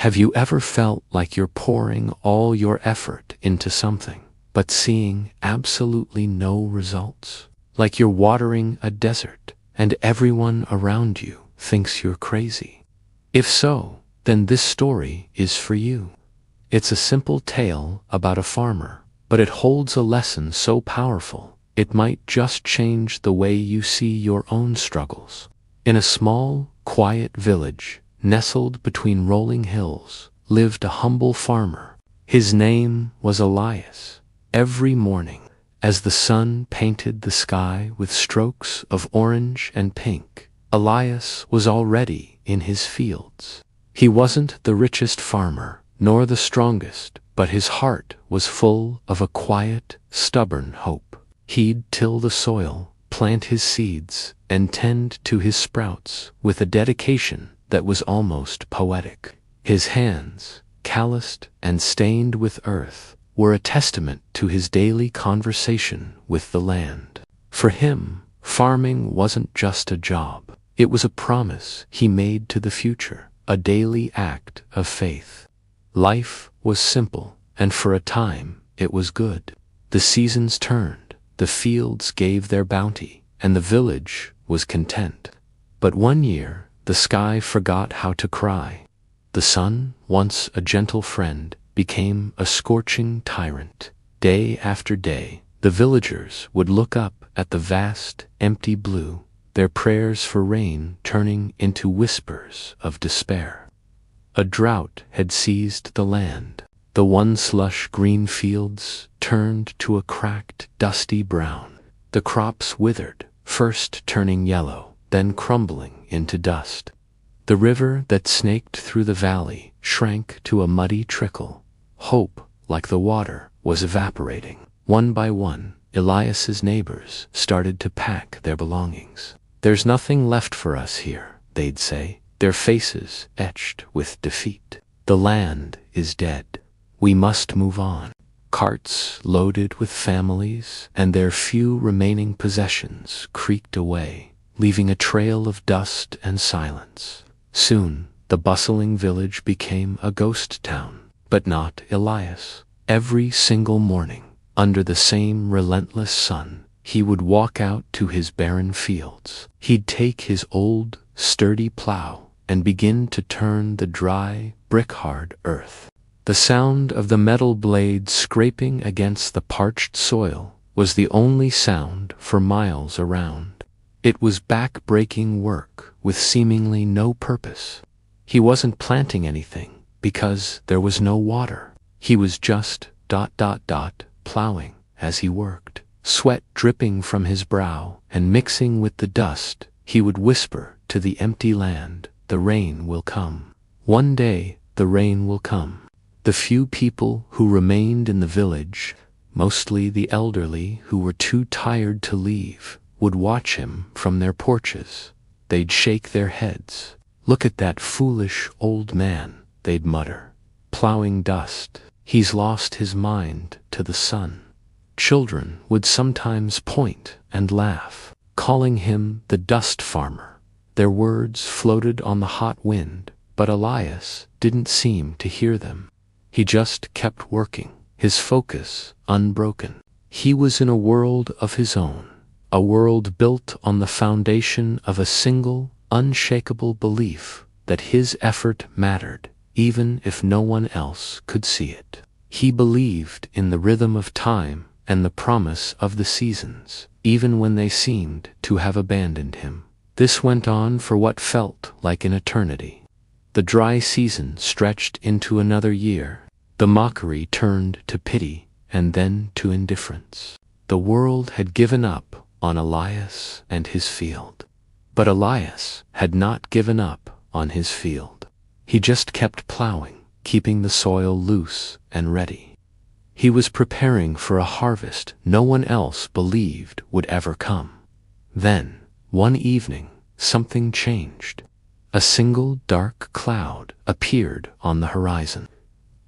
Have you ever felt like you're pouring all your effort into something, but seeing absolutely no results? Like you're watering a desert, and everyone around you thinks you're crazy? If so, then this story is for you. It's a simple tale about a farmer, but it holds a lesson so powerful, it might just change the way you see your own struggles. In a small, quiet village, nestled between rolling hills, lived a humble farmer. His name was Elias. Every morning, as the sun painted the sky with strokes of orange and pink, Elias was already in his fields. He wasn't the richest farmer, nor the strongest, but his heart was full of a quiet, stubborn hope. He'd till the soil, plant his seeds, and tend to his sprouts with a dedication that was almost poetic. His hands, calloused and stained with earth, were a testament to his daily conversation with the land. For him, farming wasn't just a job. It was a promise he made to the future, a daily act of faith. Life was simple, and for a time, it was good. The seasons turned, the fields gave their bounty, and the village was content. But one year, the sky forgot how to cry. The sun, once a gentle friend, became a scorching tyrant. Day after day, the villagers would look up at the vast, empty blue, their prayers for rain turning into whispers of despair. A drought had seized the land. The once lush green fields turned to a cracked, dusty brown. The crops withered, first turning yellow, then crumbling into dust. The river that snaked through the valley shrank to a muddy trickle. Hope, like the water, was evaporating. One by one, Elias's neighbors started to pack their belongings. "There's nothing left for us here," they'd say, their faces etched with defeat. "The land is dead. We must move on." Carts loaded with families and their few remaining possessions creaked away, leaving a trail of dust and silence. Soon, the bustling village became a ghost town, but not Elias. Every single morning, under the same relentless sun, he would walk out to his barren fields. He'd take his old, sturdy plow and begin to turn the dry, brick-hard earth. The sound of the metal blade scraping against the parched soil was the only sound for miles around. It was back-breaking work with seemingly no purpose. He wasn't planting anything because there was no water. He was just ... plowing as he worked. Sweat dripping from his brow and mixing with the dust, he would whisper to the empty land, "The rain will come. One day, the rain will come." The few people who remained in the village, mostly the elderly who were too tired to leave, would watch him from their porches. They'd shake their heads. "Look at that foolish old man," they'd mutter, "plowing dust. He's lost his mind to the sun." Children would sometimes point and laugh, calling him the dust farmer. Their words floated on the hot wind, but Elias didn't seem to hear them. He just kept working, his focus unbroken. He was in a world of his own, a world built on the foundation of a single, unshakable belief that his effort mattered, even if no one else could see it. He believed in the rhythm of time and the promise of the seasons, even when they seemed to have abandoned him. This went on for what felt like an eternity. The dry season stretched into another year. The mockery turned to pity and then to indifference. The world had given up on Elias and his field. But Elias had not given up on his field. He just kept plowing, keeping the soil loose and ready. He was preparing for a harvest no one else believed would ever come. Then, one evening, something changed. A single dark cloud appeared on the horizon.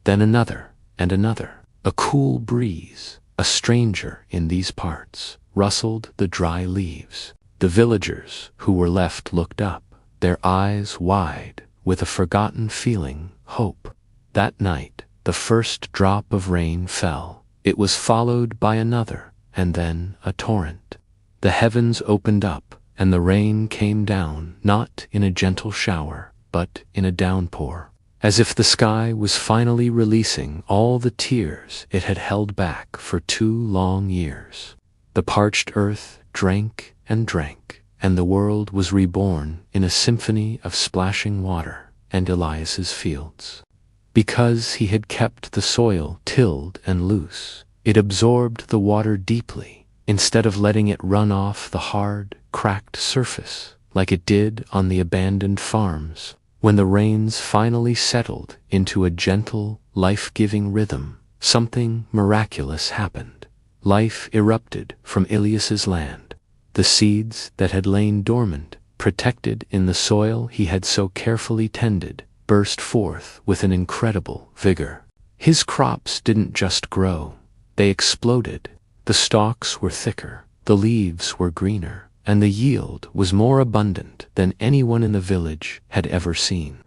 Then another and another. A cool breeze, a stranger in these parts, rustled the dry leaves. The villagers who were left looked up, their eyes wide with a forgotten feeling hope. That night, the first drop of rain fell. It was followed by another, and then a torrent. The heavens opened up, and the rain came down, not in a gentle shower, but in a downpour, as if the sky was finally releasing all the tears it had held back for 2 long years. The parched earth drank and drank, and the world was reborn in a symphony of splashing water and Elias's fields. Because he had kept the soil tilled and loose, it absorbed the water deeply, instead of letting it run off the hard, cracked surface like it did on the abandoned farms. When the rains finally settled into a gentle, life-giving rhythm, something miraculous happened. Life erupted from Elias's land. The seeds that had lain dormant, protected in the soil he had so carefully tended, burst forth with an incredible vigor. His crops didn't just grow, they exploded. The stalks were thicker, the leaves were greener, and the yield was more abundant than anyone in the village had ever seen.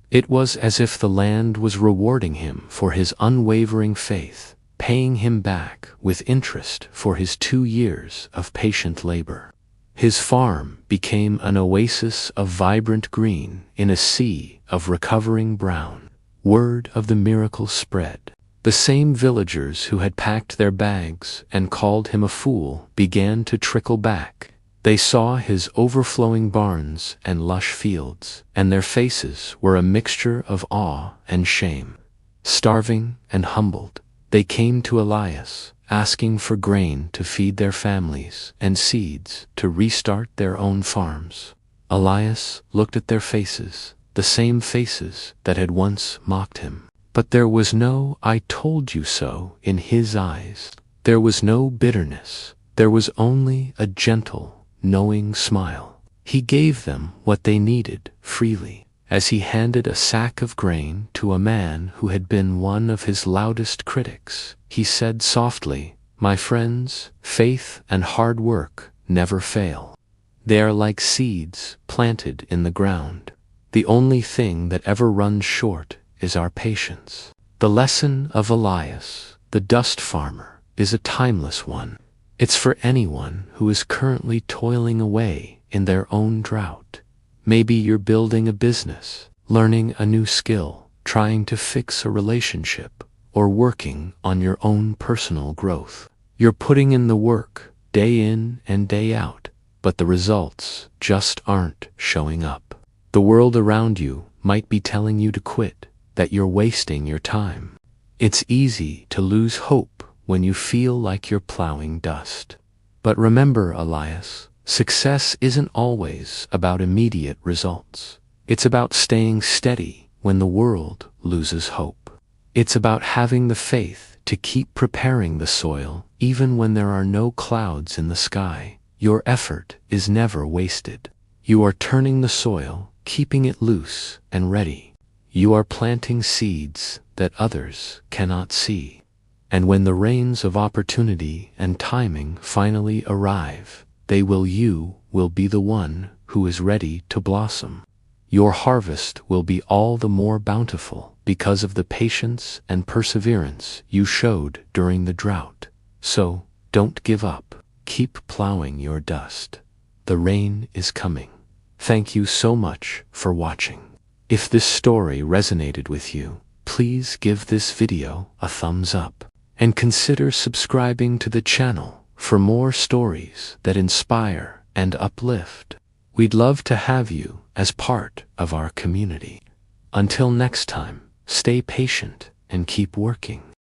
It was as if the land was rewarding him for his unwavering faith, paying him back with interest for his 2 years of patient labor. His farm became an oasis of vibrant green in a sea of recovering brown. Word of the miracle spread. The same villagers who had packed their bags and called him a fool began to trickle back. They saw his overflowing barns and lush fields, and their faces were a mixture of awe and shame. Starving and humbled, they came to Elias, asking for grain to feed their families and seeds to restart their own farms. Elias looked at their faces, the same faces that had once mocked him. But there was no "I told you so" in his eyes. There was no bitterness. There was only a gentle, knowing smile. He gave them what they needed freely. As he handed a sack of grain to a man who had been one of his loudest critics, he said softly, "My friends, faith and hard work never fail. They are like seeds planted in the ground. The only thing that ever runs short is our patience." The lesson of Elias, the dust farmer, is a timeless one. It's for anyone who is currently toiling away in their own drought. Maybe you're building a business, learning a new skill, trying to fix a relationship, or working on your own personal growth. You're putting in the work, day in and day out, but the results just aren't showing up. The world around you might be telling you to quit, that you're wasting your time. It's easy to lose hope when you feel like you're plowing dust. But remember, Elias, success isn't always about immediate results. It's about staying steady when the world loses hope. It's about having the faith to keep preparing the soil even when there are no clouds in the sky. Your effort is never wasted. You are turning the soil, keeping it loose and ready. You are planting seeds that others cannot see. And when the rains of opportunity and timing finally arrive, you will be the one who is ready to blossom. Your harvest will be all the more bountiful because of the patience and perseverance you showed during the drought. So, don't give up. Keep plowing your dust. The rain is coming. Thank you so much for watching. If this story resonated with you, please give this video a thumbs up and consider subscribing to the channel for more stories that inspire and uplift. We'd love to have you as part of our community. Until next time, stay patient and keep working.